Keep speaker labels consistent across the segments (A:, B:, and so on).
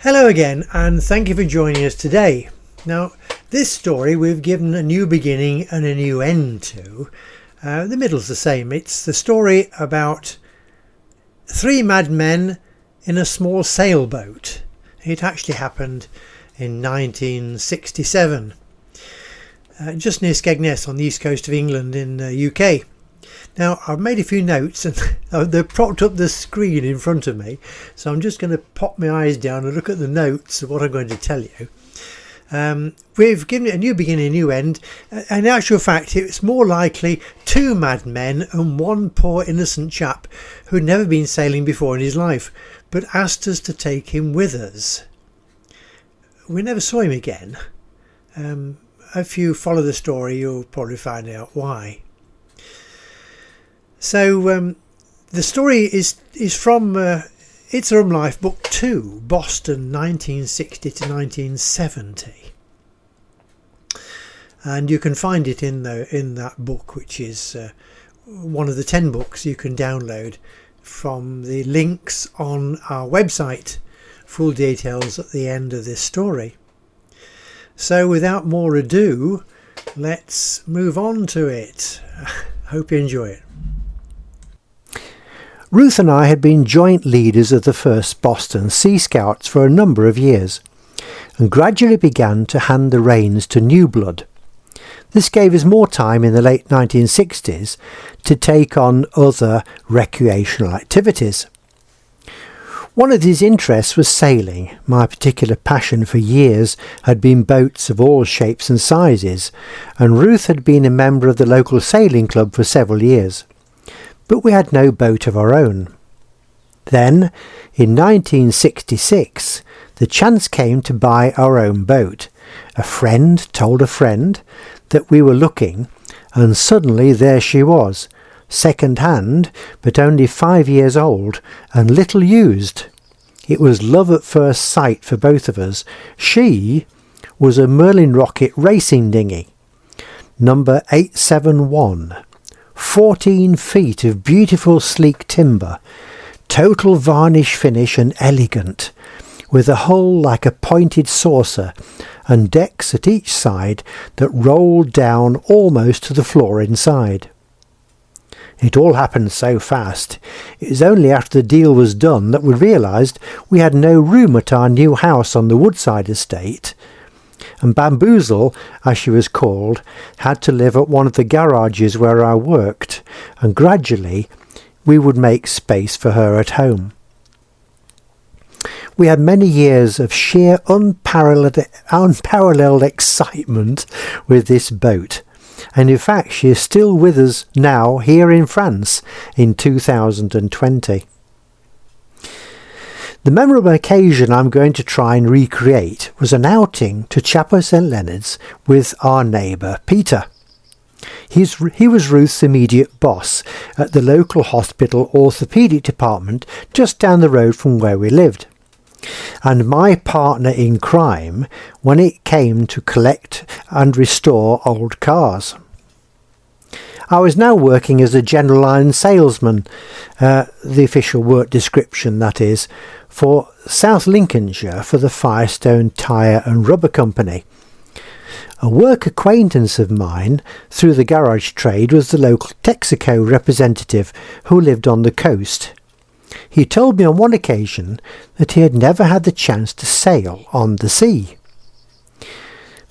A: Hello again, and thank you for joining us today. Now, this story we've given a new beginning and a new end to. The middle's the same. It's the story about three madmen in a small sailboat. It actually happened in 1967, just near Skegness on the East Coast of England in the UK. Now, I've made a few notes and they've propped up the screen in front of me, so I'm just going to pop my eyes down and look at the notes of what I'm going to tell you. We've given it a new beginning, a new end. In actual fact, it's more likely two madmen and one poor innocent chap who'd never been sailing before in his life, but asked us to take him with us. We never saw him again. If you follow the story, you'll probably find out why. So the story is from It's Rum Life, Book 2, Boston, 1960 to 1970. And you can find it in that book, which is one of the 10 books you can download from the links on our website. Full details at the end of this story. So without more ado, let's move on to it. Hope you enjoy it.
B: Ruth and I had been joint leaders of the first Boston Sea Scouts for a number of years, and gradually began to hand the reins to new blood. This gave us more time in the late 1960s to take on other recreational activities. One of these interests was sailing. My particular passion for years had been boats of all shapes and sizes, and Ruth had been a member of the local sailing club for several years. But we had no boat of our own. Then, in 1966, the chance came to buy our own boat. A friend told a friend that we were looking, and suddenly there she was, second hand, but only 5 years old, and little used. It was love at first sight for both of us. She was a Merlin Rocket racing dinghy, number 871. 14 feet of beautiful sleek timber, total varnish finish and elegant, with a hull like a pointed saucer and decks at each side that rolled down almost to the floor inside. It all happened so fast. It was only after the deal was done that we realised we had no room at our new house on the Woodside estate, and Bamboozle, as she was called, had to live at one of the garages where I worked, and gradually we would make space for her at home. We had many years of sheer unparalleled excitement with this boat, and in fact she is still with us now here in France in 2020. The memorable occasion I'm going to try and recreate was an outing to Chapel St Leonard's with our neighbour Peter. He was Ruth's immediate boss at the local hospital orthopaedic department just down the road from where we lived, and my partner in crime when it came to collect and restore old cars. I was now working as a general line salesman, the official work description that is, for South Lincolnshire for the Firestone Tyre and Rubber Company. A work acquaintance of mine through the garage trade was the local Texaco representative who lived on the coast. He told me on one occasion that he had never had the chance to sail on the sea.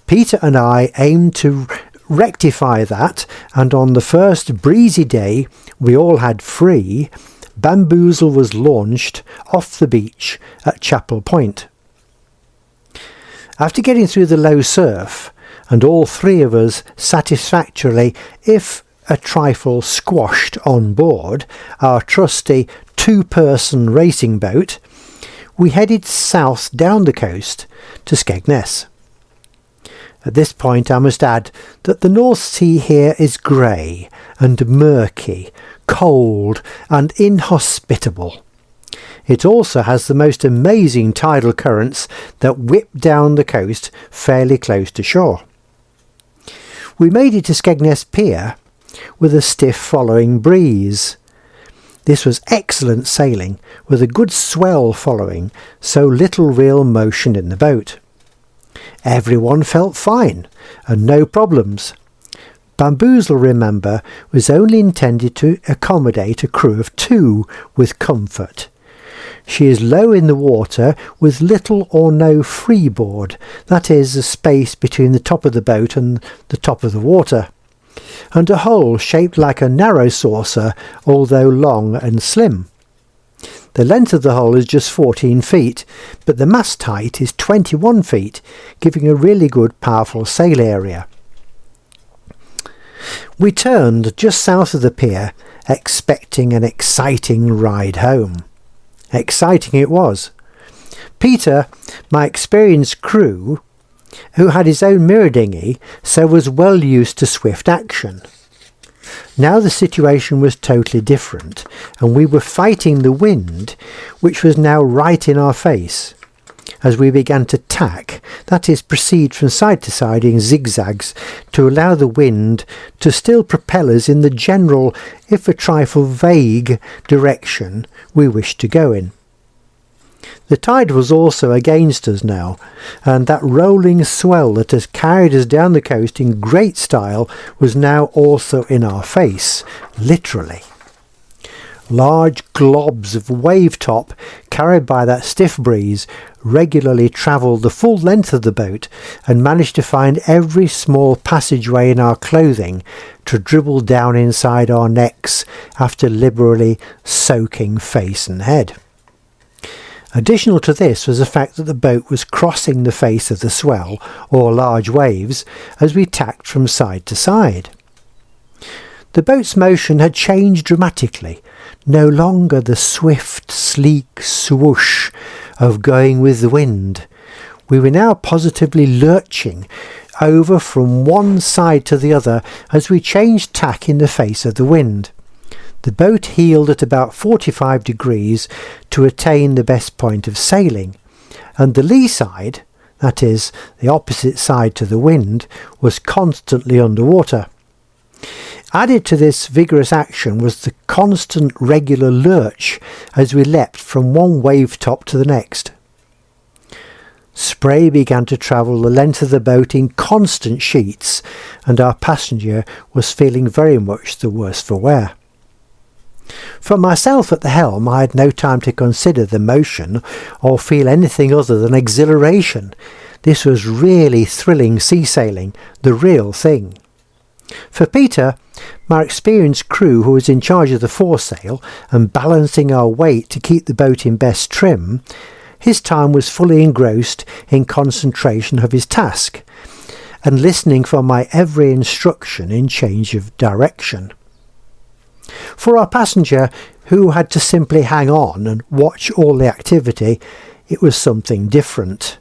B: Peter and I aimed to rectify that, and on the first breezy day we all had free, Bamboozle was launched off the beach at Chapel Point. After getting through the low surf, and all three of us satisfactorily, if a trifle squashed on board our trusty two-person racing boat, we headed south down the coast to Skegness. At this point I must add that the North Sea here is grey and murky, cold and inhospitable. It also has the most amazing tidal currents that whip down the coast fairly close to shore. We made it to Skegness Pier with a stiff following breeze. This was excellent sailing, with a good swell following, so little real motion in the boat. Everyone felt fine, and no problems. Bamboozle, remember, was only intended to accommodate a crew of 2 with comfort. She is low in the water with little or no freeboard, that is, a space between the top of the boat and the top of the water, and a hole shaped like a narrow saucer, although long and slim. The length of the hole is just 14 feet, but the mast height is 21 feet, giving a really good powerful sail area. We turned just south of the pier, expecting an exciting ride home. Exciting it was. Peter, my experienced crew, who had his own mirror dinghy, so was well used to swift action. Now the situation was totally different, and we were fighting the wind, which was now right in our face. As we began to tack, that is, proceed from side to side in zigzags to allow the wind to still propel us in the general, if a trifle vague, direction we wished to go in. The tide was also against us now, and that rolling swell that has carried us down the coast in great style was now also in our face, literally. Large globs of wave top, carried by that stiff breeze, regularly travelled the full length of the boat and managed to find every small passageway in our clothing to dribble down inside our necks after liberally soaking face and head. Additional to this was the fact that the boat was crossing the face of the swell, or large waves, as we tacked from side to side. The boat's motion had changed dramatically, no longer the swift, sleek swoosh of going with the wind. We were now positively lurching over from one side to the other as we changed tack in the face of the wind. The boat heeled at about 45 degrees to attain the best point of sailing, and the lee side, that is, the opposite side to the wind, was constantly underwater. Added to this vigorous action was the constant regular lurch as we leapt from one wave top to the next. Spray began to travel the length of the boat in constant sheets, and our passenger was feeling very much the worse for wear. For myself at the helm, I had no time to consider the motion or feel anything other than exhilaration. This was really thrilling sea sailing, the real thing. For Peter, my experienced crew who was in charge of the foresail and balancing our weight to keep the boat in best trim, his time was fully engrossed in concentration of his task and listening for my every instruction in change of direction. For our passenger, who had to simply hang on and watch all the activity, it was something different.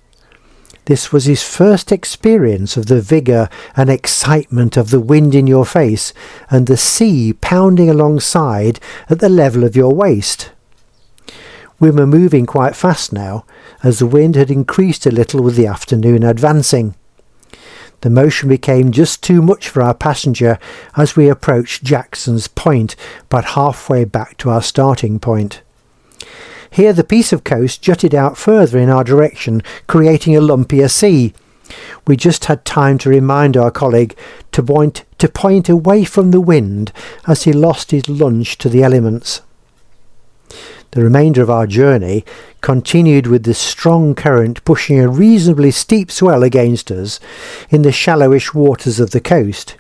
B: This was his first experience of the vigour and excitement of the wind in your face and the sea pounding alongside at the level of your waist. We were moving quite fast now, as the wind had increased a little with the afternoon advancing. The motion became just too much for our passenger as we approached Jackson's Point, about halfway back to our starting point. Here the piece of coast jutted out further in our direction, creating a lumpier sea. We just had time to remind our colleague to point away from the wind as he lost his lunge to the elements. The remainder of our journey continued with the strong current pushing a reasonably steep swell against us in the shallowish waters of the coast.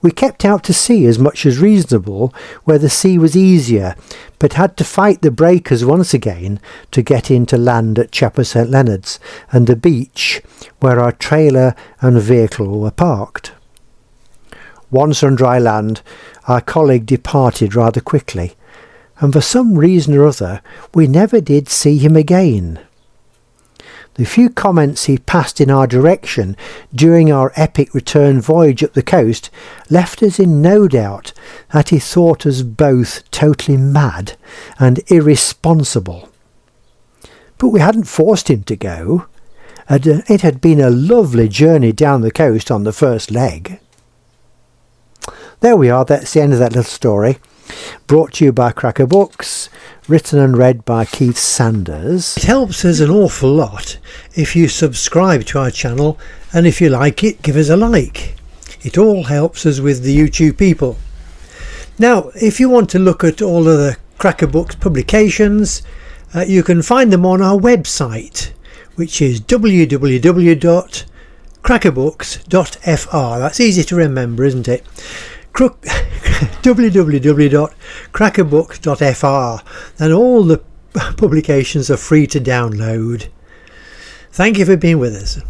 B: We kept out to sea as much as reasonable, where the sea was easier, but had to fight the breakers once again to get into land at Chapel St Leonard's and the beach where our trailer and vehicle were parked. Once on dry land, our colleague departed rather quickly, and for some reason or other we never did see him again. The few comments he passed in our direction during our epic return voyage up the coast left us in no doubt that he thought us both totally mad and irresponsible. But we hadn't forced him to go. It had been a lovely journey down the coast on the first leg. There we are, that's the end of that little story. Brought to you by Cracker Books, written and read by Keith Sanders.
A: It helps us an awful lot if you subscribe to our channel, and if you like it, give us a like. It all helps us with the YouTube people. Now, if you want to look at all of the Cracker Books publications, you can find them on our website, which is www.crackerbooks.fr. That's easy to remember, isn't it? www.crackerbooks.fr, and all the publications are free to download. Thank you for being with us.